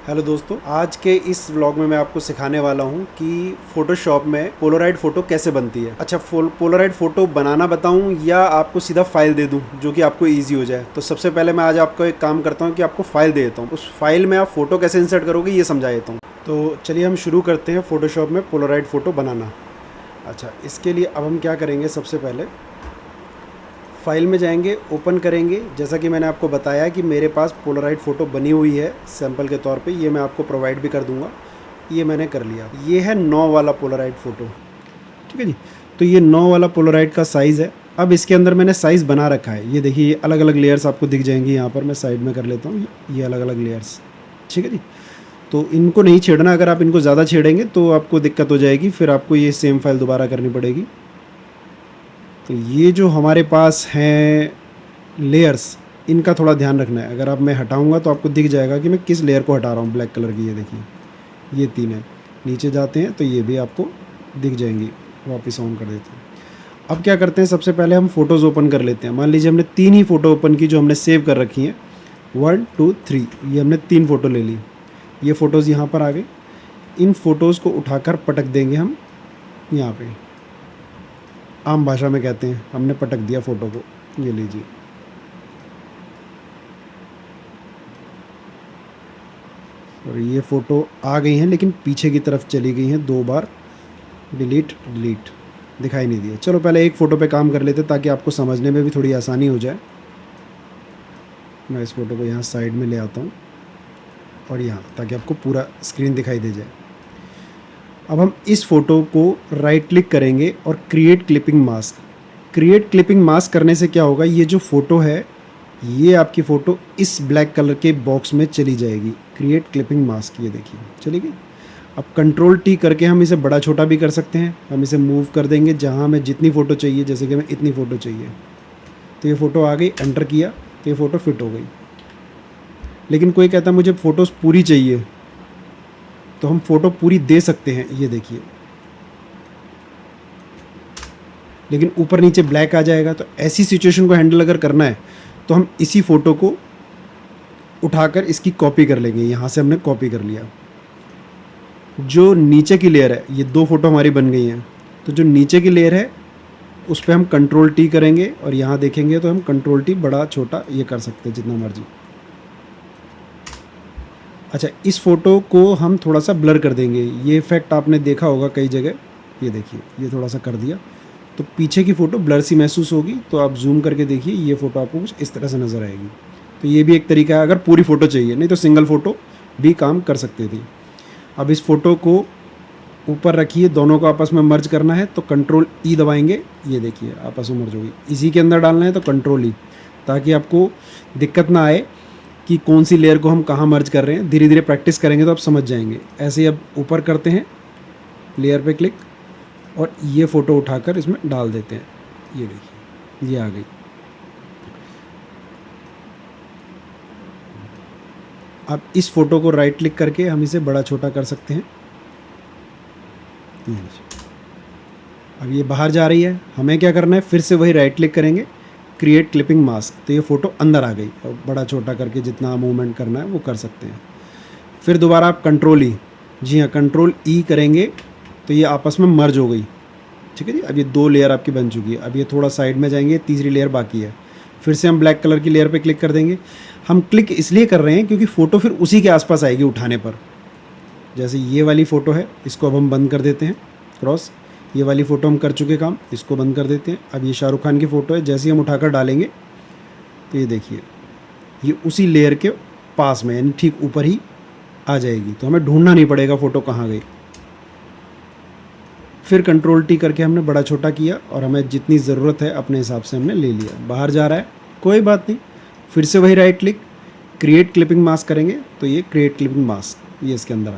Hello दोस्तों, आज के इस व्लॉग में मैं आपको सिखाने वाला हूँ कि फोटोशॉप में पोलराइड फ़ोटो कैसे बनती है। अच्छा, पोलराइड फ़ोटो बनाना बताऊँ या आपको सीधा फाइल दे दूँ जो कि आपको इजी हो जाए। तो सबसे पहले मैं आज आपको एक काम करता हूँ कि आपको फाइल दे देता हूँ, उस फाइल में आप फ़ोटो कैसे इंसर्ट करोगे ये समझा देता हूँ। तो चलिए हम शुरू करते हैं फ़ोटोशॉप में पोलराइड फ़ोटो बनाना। अच्छा, इसके लिए अब हम क्या करेंगे, सबसे पहले फाइल में जाएंगे, ओपन करेंगे। जैसा कि मैंने आपको बताया कि मेरे पास पोलराइड फ़ोटो बनी हुई है सैंपल के तौर पे, ये मैं आपको प्रोवाइड भी कर दूंगा। ये मैंने कर लिया। ये है 9 वाला पोलराइड फ़ोटो, ठीक है जी। तो ये 9 वाला पोलराइड का साइज़ है। अब इसके अंदर मैंने साइज़ बना रखा है। ये देखिए, ये अलग अलग लेयर्स आपको दिख जाएंगी। यहाँ पर मैं साइड में कर लेता हूँ, ये अलग अलग लेयर्स, ठीक है जी। तो इनको नहीं छेड़ना, अगर आप इनको ज़्यादा छेड़ेंगे तो आपको दिक्कत हो जाएगी, फिर आपको ये सेम फाइल दोबारा करनी पड़ेगी। तो ये जो हमारे पास हैं लेयर्स, इनका थोड़ा ध्यान रखना है। अगर आप मैं हटाऊंगा तो आपको दिख जाएगा कि मैं किस लेयर को हटा रहा हूँ। ब्लैक कलर की ये देखिए, ये 3 है। नीचे जाते हैं तो ये भी आपको दिख जाएंगी। वापस ऑन कर देते हैं। अब क्या करते हैं, सबसे पहले हम फ़ोटोज़ ओपन कर लेते हैं। मान लीजिए हमने 3 ही फ़ोटो ओपन की जो हमने सेव कर रखी हैं। 1 2 3, ये हमने 3 फ़ोटो ले ली। ये फ़ोटोज़ यहाँ पर आ गई। इन फ़ोटोज़ को उठाकर पटक देंगे हम यहाँ पे। आम भाषा में कहते हैं हमने पटक दिया फ़ोटो को। ये लीजिए, और ये फ़ोटो आ गई हैं लेकिन पीछे की तरफ चली गई हैं 2 बार। डिलीट डिलीट, दिखाई नहीं दिया। चलो पहले एक फ़ोटो पे काम कर लेते ताकि आपको समझने में भी थोड़ी आसानी हो जाए। मैं इस फ़ोटो को यहाँ साइड में ले आता हूँ और यहाँ, ताकि आपको पूरा स्क्रीन दिखाई दे जाए। अब हम इस फ़ोटो को राइट क्लिक करेंगे और create clipping mask. Create clipping mask करने से क्या होगा, ये जो फ़ोटो है, ये आपकी फ़ोटो इस ब्लैक कलर के बॉक्स में चली जाएगी। क्रिएट क्लिपिंग मास्क, ये देखिए चली गई। अब कंट्रोल टी करके हम इसे बड़ा छोटा भी कर सकते हैं। हम इसे मूव कर देंगे जहाँ हमें जितनी फ़ोटो चाहिए, जैसे कि हमें इतनी फ़ोटो चाहिए। तो ये फ़ोटो आ गई, एंटर किया तो ये फ़ोटो फिट हो गई। लेकिन कोई कहता है मुझे फ़ोटोज़ पूरी चाहिए, तो हम फ़ोटो पूरी दे सकते हैं। ये देखिए, लेकिन ऊपर नीचे ब्लैक आ जाएगा। तो ऐसी सिचुएशन को हैंडल अगर करना है तो हम इसी फ़ोटो को उठाकर इसकी कॉपी कर लेंगे। यहाँ से हमने कॉपी कर लिया। जो नीचे की लेयर है, ये 2 फ़ोटो हमारी बन गई हैं। तो जो नीचे की लेयर है उस पर हम कंट्रोल टी करेंगे और यहाँ देखेंगे तो हम कंट्रोल टी बड़ा छोटा ये कर सकते हैं जितना मर्जी। अच्छा, इस फ़ोटो को हम थोड़ा सा ब्लर कर देंगे। ये इफ़ेक्ट आपने देखा होगा कई जगह। ये देखिए, ये थोड़ा सा कर दिया तो पीछे की फ़ोटो ब्लर सी महसूस होगी। तो आप जूम करके देखिए, ये फ़ोटो आपको कुछ इस तरह से नज़र आएगी। तो ये भी एक तरीका है अगर पूरी फ़ोटो चाहिए, नहीं तो सिंगल फ़ोटो भी काम कर सकते थे। अब इस फ़ोटो को ऊपर रखिए, दोनों को आपस में मर्ज करना है तो कंट्रोल ई दबाएंगे। ये देखिए आपस में मर्ज होगी। इसी के अंदर डालना है तो कंट्रोल ई, ताकि आपको दिक्कत ना आए कि कौन सी लेयर को हम कहाँ मर्ज कर रहे हैं। धीरे धीरे प्रैक्टिस करेंगे तो आप समझ जाएंगे। ऐसे ही अब ऊपर करते हैं, लेयर पे क्लिक, और ये फ़ोटो उठाकर इसमें डाल देते हैं। ये देखिए, ये आ गई। अब इस फ़ोटो को राइट क्लिक करके हम इसे बड़ा छोटा कर सकते हैं। अब ये बाहर जा रही है, हमें क्या करना है, फिर से वही राइट क्लिक करेंगे, क्रिएट क्लिपिंग मास्क। तो ये फ़ोटो अंदर आ गई और बड़ा छोटा करके जितना मूवमेंट करना है वो कर सकते हैं। फिर दोबारा आप कंट्रोल ई, जी हाँ कंट्रोल ई करेंगे तो ये आपस में मर्ज हो गई, ठीक है जी। अब ये 2 लेयर आपकी बन चुकी है। अब ये थोड़ा साइड में जाएंगे, तीसरी लेयर बाकी है। फिर से हम ब्लैक कलर की लेयर पे क्लिक कर देंगे। हम क्लिक इसलिए कर रहे हैं क्योंकि फ़ोटो फिर उसी के आसपास आएगी उठाने पर। जैसे ये वाली फ़ोटो है, इसको अब हम बंद कर देते हैं, क्रॉस। ये वाली फ़ोटो हम कर चुके काम, इसको बंद कर देते हैं। अब ये शाहरुख खान की फ़ोटो है, जैसे ही हम उठाकर डालेंगे तो ये देखिए, ये उसी लेयर के पास में, यानी ठीक ऊपर ही आ जाएगी। तो हमें ढूंढना नहीं पड़ेगा फ़ोटो कहाँ गई। फिर कंट्रोल टी करके हमने बड़ा छोटा किया और हमें जितनी ज़रूरत है अपने हिसाब से हमने ले लिया। बाहर जा रहा है, कोई बात नहीं, फिर से वही right click, create clipping mask करेंगे तो ये क्रिएट क्लिपिंग मास्क ये इसके अंदर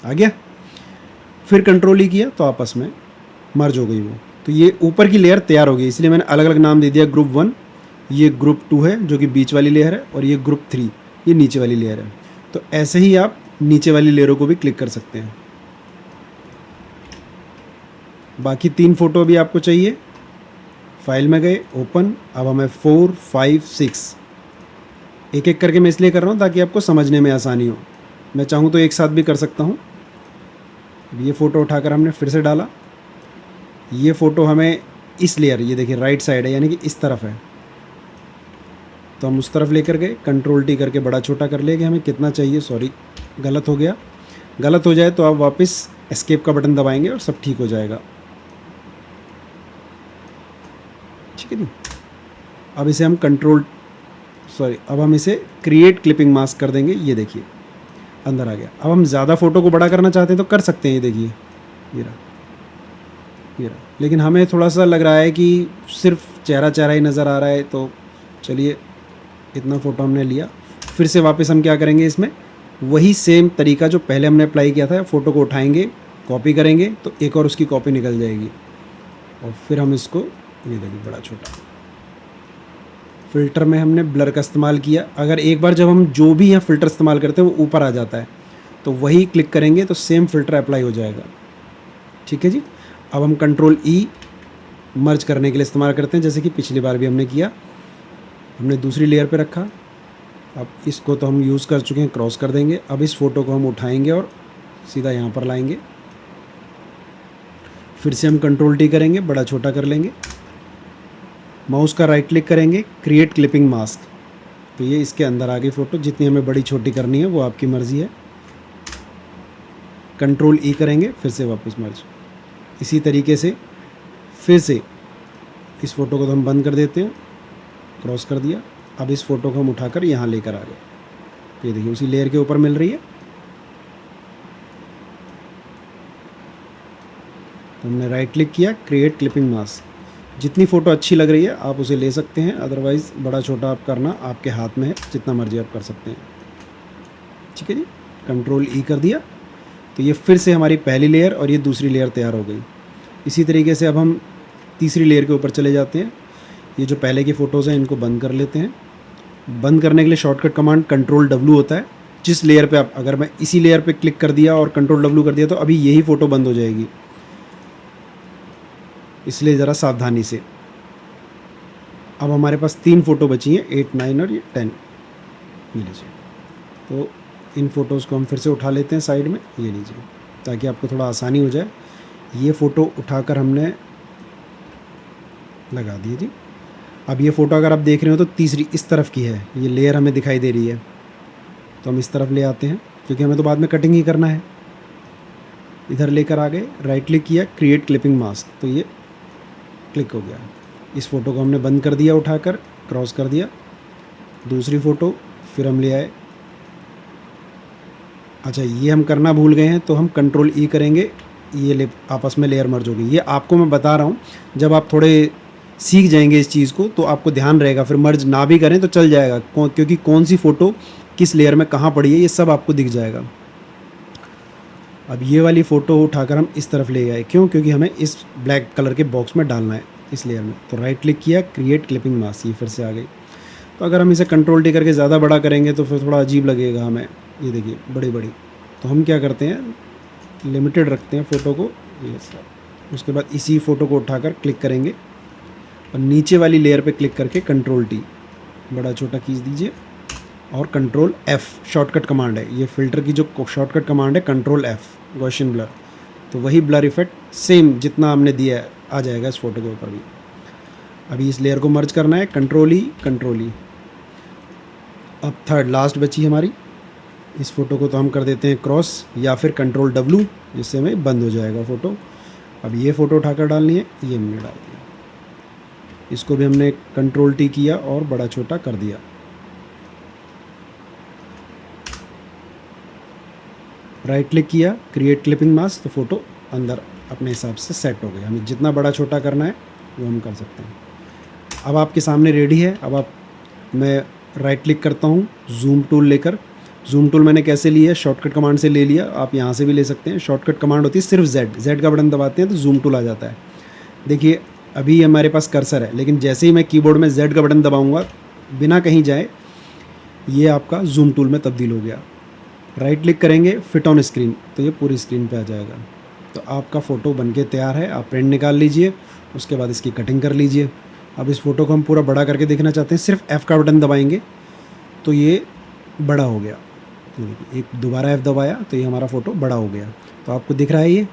आ गया। फिर कंट्रोल ही किया तो आपस में मर्ज हो गई वो। तो ये ऊपर की लेयर तैयार हो गई, इसलिए मैंने अलग अलग नाम दे दिया। ग्रुप 1 ये ग्रुप 2 है जो कि बीच वाली लेयर है, और ये ग्रुप 3 ये नीचे वाली लेयर है। तो ऐसे ही आप नीचे वाली लेयरों को भी क्लिक कर सकते हैं। बाकी 3 फ़ोटो भी आपको चाहिए। फाइल में गए, ओपन। अब हमें 4 5 6 एक एक करके मैं इसलिए कर रहा हूँ ताकि आपको समझने में आसानी हो। मैं चाहूँ तो एक साथ भी कर सकता हूँ। अब ये फ़ोटो उठाकर हमने फिर से डाला। ये फ़ोटो हमें इस लेयर, ये देखिए राइट साइड है यानी कि इस तरफ है, तो हम उस तरफ लेकर गए, कंट्रोल टी करके बड़ा छोटा कर लेंगे हमें कितना चाहिए। सॉरी गलत हो गया। गलत हो जाए तो आप वापस एस्केप का बटन दबाएंगे और सब ठीक हो जाएगा। ठीक है जी। अब इसे हम अब हम इसे क्रिएट क्लिपिंग मास्क कर देंगे। ये देखिए अंदर आ गया। अब हम ज़्यादा फ़ोटो को बड़ा करना चाहते हैं तो कर सकते हैं। ये देखिए ये रहा। लेकिन हमें थोड़ा सा लग रहा है कि सिर्फ चेहरा ही नज़र आ रहा है, तो चलिए इतना फ़ोटो हमने लिया। फिर से वापस हम क्या करेंगे, इसमें वही सेम तरीका जो पहले हमने अप्लाई किया था, फ़ोटो को उठाएंगे, कॉपी करेंगे तो एक और उसकी कॉपी निकल जाएगी, और फिर हम इसको ये देखिए बड़ा छोटा। फ़िल्टर में हमने ब्लर का इस्तेमाल किया। अगर एक बार जब हम जो भी यहाँ फ़िल्टर इस्तेमाल करते हैं वो ऊपर आ जाता है, तो वही क्लिक करेंगे तो सेम फ़िल्टर अप्लाई हो जाएगा। ठीक है जी। अब हम कंट्रोल ई मर्ज करने के लिए इस्तेमाल करते हैं, जैसे कि पिछली बार भी हमने किया। हमने दूसरी लेयर पे रखा। अब इसको तो हम यूज़ कर चुके हैं, क्रॉस कर देंगे। अब इस फ़ोटो को हम उठाएंगे और सीधा यहाँ पर लाएंगे। फिर से हम कंट्रोल टी करेंगे, बड़ा छोटा कर लेंगे, माउस का राइट क्लिक करेंगे, क्रिएट क्लिपिंग मास्क, तो ये इसके अंदर आ गई फ़ोटो। जितनी हमें बड़ी छोटी करनी है वो आपकी मर्ज़ी है। कंट्रोल ई करेंगे, फिर से वापस मर्ज। इसी तरीके से फिर से इस फ़ोटो को तो हम बंद कर देते हैं, क्रॉस कर दिया। अब इस फ़ोटो को हम उठाकर यहाँ लेकर आ गए। ये देखिए उसी लेयर के ऊपर मिल रही है। तो हमने राइट क्लिक किया, क्रिएट क्लिपिंग मास्क। जितनी फ़ोटो अच्छी लग रही है आप उसे ले सकते हैं, अदरवाइज़ बड़ा छोटा आप करना आपके हाथ में है, जितना मर्जी आप कर सकते हैं। ठीक है जी। कंट्रोल ई कर दिया तो ये फिर से हमारी पहली लेयर और ये दूसरी लेयर तैयार हो गई। इसी तरीके से अब हम तीसरी लेयर के ऊपर चले जाते हैं। ये जो पहले की फ़ोटोज़ हैं इनको बंद कर लेते हैं। बंद करने के लिए शॉर्टकट कमांड कंट्रोल डब्ल्यू होता है। जिस लेयर पे आप, अगर मैं इसी लेयर पे क्लिक कर दिया और कंट्रोल डब्ल्यू कर दिया तो अभी यही फ़ोटो बंद हो जाएगी, इसलिए ज़रा सावधानी से। अब हमारे पास 3 फ़ोटो बची हैं, 8, 9 और ये 10। ये लीजिए। तो इन फ़ोटोज़ को हम फिर से उठा लेते हैं साइड में, ये लीजिए, ताकि आपको थोड़ा आसानी हो जाए। ये फ़ोटो उठाकर हमने लगा दी जी। अब ये फ़ोटो अगर आप देख रहे हो तो तीसरी इस तरफ की है, ये लेयर हमें दिखाई दे रही है, तो हम इस तरफ ले आते हैं क्योंकि हमें तो बाद में कटिंग ही करना है। इधर लेकर आ गए, राइट क्लिक किया, क्रिएट क्लिपिंग मास्क, तो ये क्लिक हो गया। इस फ़ोटो को हमने बंद कर दिया, उठाकर क्रॉस कर दिया। दूसरी फ़ोटो फिर हम ले आए। अच्छा ये हम करना भूल गए हैं, तो हम कंट्रोल ई करेंगे, ये आपस में लेयर मर्ज होगी। ये आपको मैं बता रहा हूँ, जब आप थोड़े सीख जाएंगे इस चीज़ को तो आपको ध्यान रहेगा, फिर मर्ज ना भी करें तो चल जाएगा, क्योंकि कौन सी फ़ोटो किस लेयर में कहाँ पड़ी है ये सब आपको दिख जाएगा। अब ये वाली फ़ोटो उठाकर हम इस तरफ ले गए, क्योंकि हमें इस ब्लैक कलर के बॉक्स में डालना है, इस लेयर में। तो राइट क्लिक किया, क्रिएट क्लिपिंग मास्क, ये फिर से आ गई। तो अगर हम इसे कंट्रोल टी करके ज़्यादा बड़ा करेंगे तो फिर थोड़ा अजीब लगेगा हमें। ये देखिए बड़ी बड़ी, तो हम क्या करते हैं, लिमिटेड रखते हैं फ़ोटो को, ये सब। उसके बाद इसी फ़ोटो को उठाकर क्लिक करेंगे और नीचे वाली लेयर पे क्लिक करके कंट्रोल टी बड़ा छोटा खींच दीजिए, और कंट्रोल एफ़ शॉर्टकट कमांड है। ये फ़िल्टर की जो शॉर्टकट कमांड है कंट्रोल एफ़, गॉसियन ब्लर, तो वही ब्लर इफेक्ट सेम जितना हमने दिया है आ जाएगा इस फ़ोटो के ऊपर भी। अभी इस लेयर को मर्ज करना है, कंट्रोल ई। अब थर्ड लास्ट बची हमारी, इस फ़ोटो को तो हम कर देते हैं क्रॉस या फिर कंट्रोल डब्ल्यू, जिससे हमें बंद हो जाएगा फ़ोटो। अब ये फ़ोटो उठाकर डालनी है, ये हमने डाल दिया। इसको भी हमने कंट्रोल टी किया और बड़ा छोटा कर दिया। राइट क्लिक किया, क्रिएट क्लिपिंग मास्क, तो फ़ोटो अंदर अपने हिसाब से सेट हो गई। हमें जितना बड़ा छोटा करना है वो हम कर सकते हैं। अब आपके सामने रेडी है। अब मैं राइट क्लिक करता हूँ, जूम टूल लेकर। जूम टूल मैंने कैसे लिया है, शॉर्टकट कमांड से ले लिया, आप यहाँ से भी ले सकते हैं। शॉर्टकट कमांड होती है सिर्फ जेड का बटन दबाते हैं तो जूम टूल आ जाता है। देखिए अभी हमारे पास कर्सर है, लेकिन जैसे ही मैं कीबोर्ड में जेड का बटन दबाऊंगा, बिना कहीं जाए ये आपका जूम टूल में तब्दील हो गया। राइट क्लिक करेंगे, फिट ऑन स्क्रीन, तो ये पूरी स्क्रीन पे आ जाएगा। तो आपका फ़ोटो बनके तैयार है। आप प्रिंट निकाल लीजिए, उसके बाद इसकी कटिंग कर लीजिए। अब इस फ़ोटो को हम पूरा बड़ा करके देखना चाहते हैं, सिर्फ F का बटन दबाएंगे तो ये बड़ा हो गया। तो देखिए एक दोबारा F दबाया तो ये हमारा फ़ोटो बड़ा हो गया। तो आपको दिख रहा है ये,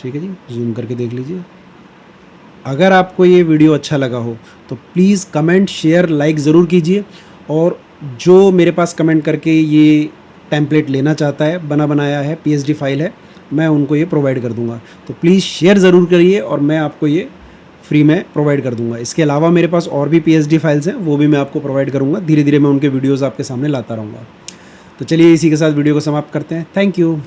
ठीक है जी, जूम करके देख लीजिए। अगर आपको ये वीडियो अच्छा लगा हो तो प्लीज़ कमेंट, शेयर, लाइक ज़रूर कीजिए। और जो मेरे पास कमेंट करके ये टेम्पलेट लेना चाहता है, बना बनाया है, PSD फाइल है, मैं उनको ये प्रोवाइड कर दूंगा। तो प्लीज़ शेयर ज़रूर करिए और मैं आपको ये फ्री में प्रोवाइड कर दूंगा। इसके अलावा मेरे पास और भी PSD फाइल्स हैं, वो भी मैं आपको प्रोवाइड करूंगा। धीरे धीरे मैं उनके वीडियोज़ आपके सामने लाता रहूँगा। तो चलिए इसी के साथ वीडियो को समाप्त करते हैं। Thank you.